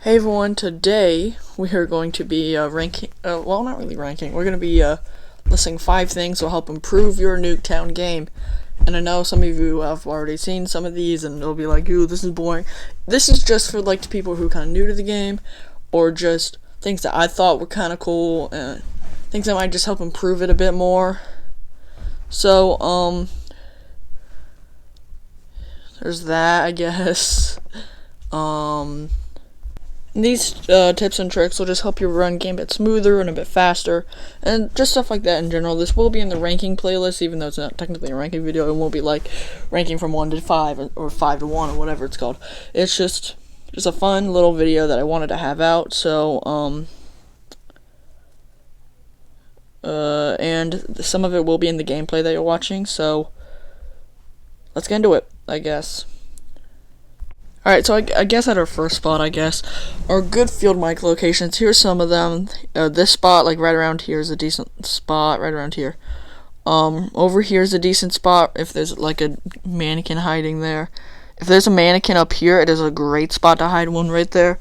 Hey everyone, today we are going to be ranking, well, not really ranking, we're going to be listing 5 things that will help improve your Nuketown game. And I know some of you have already seen some of these and it'll be like, ooh, this is boring. This is just for like people who are kind of new to the game, or just things that I thought were kind of cool, and things that might just help improve it a bit more. So, there's that, I guess. These tips and tricks will just help your run game a bit smoother and a bit faster, and just stuff like that in general. This will be in the ranking playlist, even though it's not technically a ranking video. It won't be like ranking from 1 to 5 or 5 to 1 or whatever it's called. It's just a fun little video that I wanted to have out. So and some of it will be in the gameplay that you're watching. So let's get into it, I guess. Alright, so I guess at our first spot, are good field mic locations. Here's some of them. This spot, like right around here, is a decent spot, right around here. Over here is a decent spot if there's like a mannequin hiding there. If there's a mannequin up here, it is a great spot to hide one right there.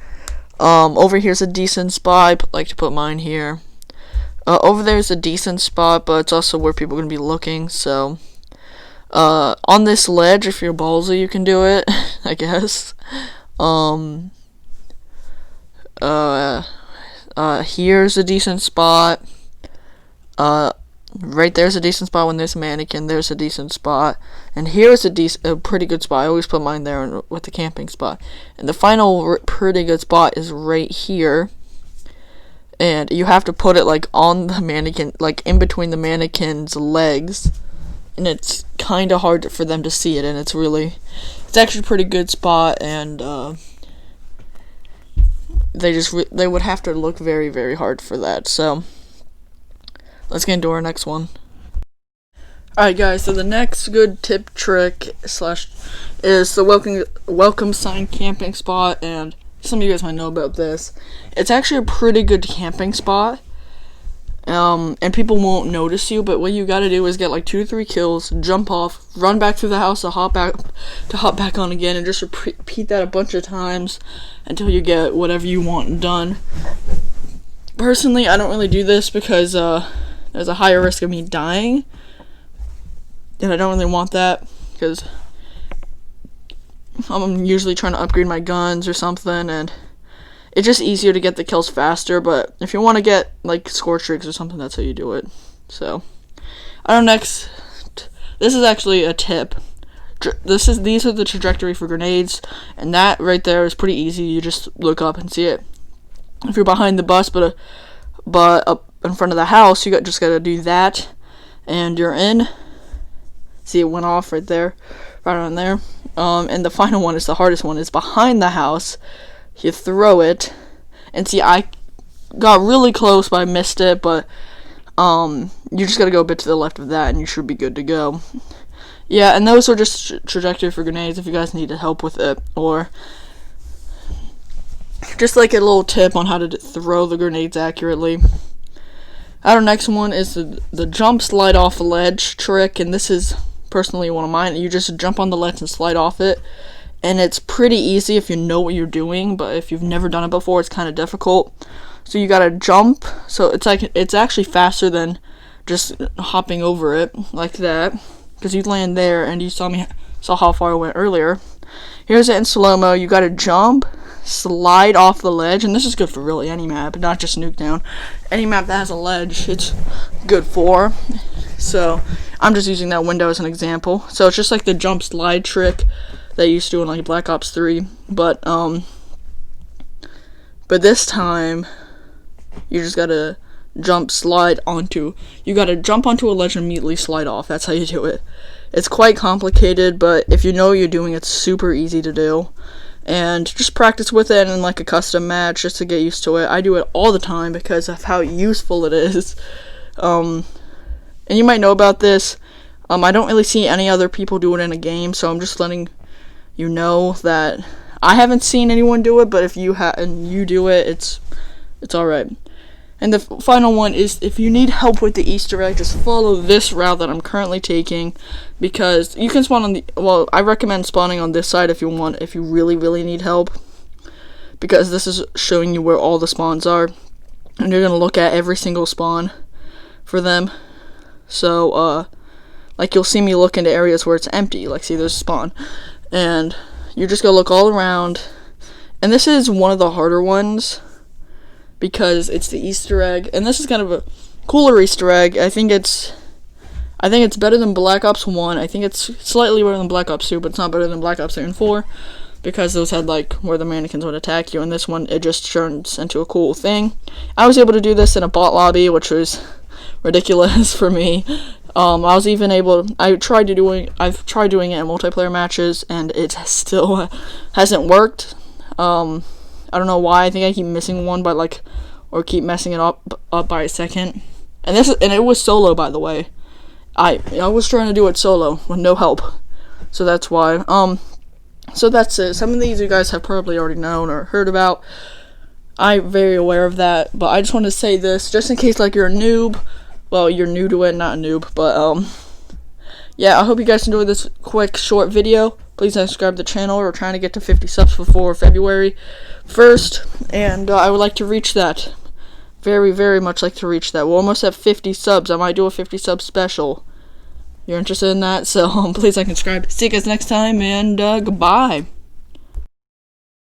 Over here's a decent spot. I like to put mine here. Over there's a decent spot, but it's also where people are going to be looking, so... on this ledge, if you're ballsy, you can do it, I guess. Here's a decent spot. Right there's a decent spot when there's a mannequin. There's a decent spot. And here's a pretty good spot. I always put mine there with the camping spot. And the final pretty good spot is right here. And you have to put it, like, on the mannequin, like, in between the mannequin's legs. And it's kind of hard for them to see it, and it's actually a pretty good spot, and they would have to look very, very hard for that. So let's get into our next one. Alright guys, so the next good tip, trick / is the welcome sign camping spot, and some of you guys might know about this. It's actually a pretty good camping spot. And people won't notice you, but what you gotta do is get like 2 to 3 kills, jump off, run back through the house to hop back on again, and just repeat that a bunch of times until you get whatever you want done. Personally, I don't really do this because there's a higher risk of me dying, and I don't really want that because I'm usually trying to upgrade my guns or something, and it's just easier to get the kills faster. But if you want to get like score streaks or something, that's how you do it. So, next, this is actually a tip. These are the trajectory for grenades, and that right there is pretty easy. You just look up and see it. If you're behind the bus, but up in front of the house, you just gotta do that, and you're in. See, it went off right there, right on there. And the final one is the hardest one. Is behind the house. You throw it, and see, I got really close, but I missed it, but, you just gotta go a bit to the left of that, and you should be good to go. Yeah, and those are just trajectory for grenades if you guys need help with it, or just like a little tip on how to throw the grenades accurately. Our next one is the jump slide off the ledge trick, and this is personally one of mine. You just jump on the ledge and slide off it. And it's pretty easy if you know what you're doing, but if you've never done it before, it's kind of difficult. So you gotta jump. So it's actually faster than just hopping over it like that, because you land there, and you saw how far I went earlier. Here's it in slow-mo. You gotta jump, slide off the ledge, and this is good for really any map, not just Nuketown. Any map that has a ledge, it's good for. So I'm just using that window as an example. So it's just like the jump slide trick they used to in like Black Ops 3, but this time you just gotta jump onto a ledge and immediately slide off. That's how you do it. It's quite complicated, but if you know what you're doing, it's super easy to do. And just practice with it in like a custom match just to get used to it. I do it all the time because of how useful it is. And you might know about this. I don't really see any other people do it in a game, so I'm just letting you know that I haven't seen anyone do it, but if you you do it, it's alright. And the final one is, if you need help with the Easter egg, just follow this route that I'm currently taking, because you can spawn on I recommend spawning on this side if you really, really need help, because this is showing you where all the spawns are, and you're gonna look at every single spawn for them. So like you'll see me look into areas where it's empty, like see there's a spawn, and you're just gonna look all around. And this is one of the harder ones because it's the Easter egg, and this is kind of a cooler Easter egg. I think it's better than Black Ops 1. I think it's slightly better than Black Ops 2, but it's not better than Black Ops 3 and 4, because those had like where the mannequins would attack you, and this one it just turns into a cool thing. I was able to do this in a bot lobby, which was ridiculous for me. I've tried doing it in multiplayer matches, and it still hasn't worked. I don't know why. I think I keep missing one or keep messing it up by a second. And it was solo, by the way. I was trying to do it solo with no help, so that's why. So that's it. Some of these you guys have probably already known or heard about. I'm very aware of that, but I just want to say this just in case like you're a noob. Well, you're new to it, not a noob, but yeah, I hope you guys enjoyed this quick short video. Please subscribe to the channel. We're trying to get to 50 subs before February 1st, and I would like to reach that. Very, very much like to reach that. We're almost at 50 subs. I might do a 50 sub special. You're interested in that? So please like and subscribe. See you guys next time, and goodbye.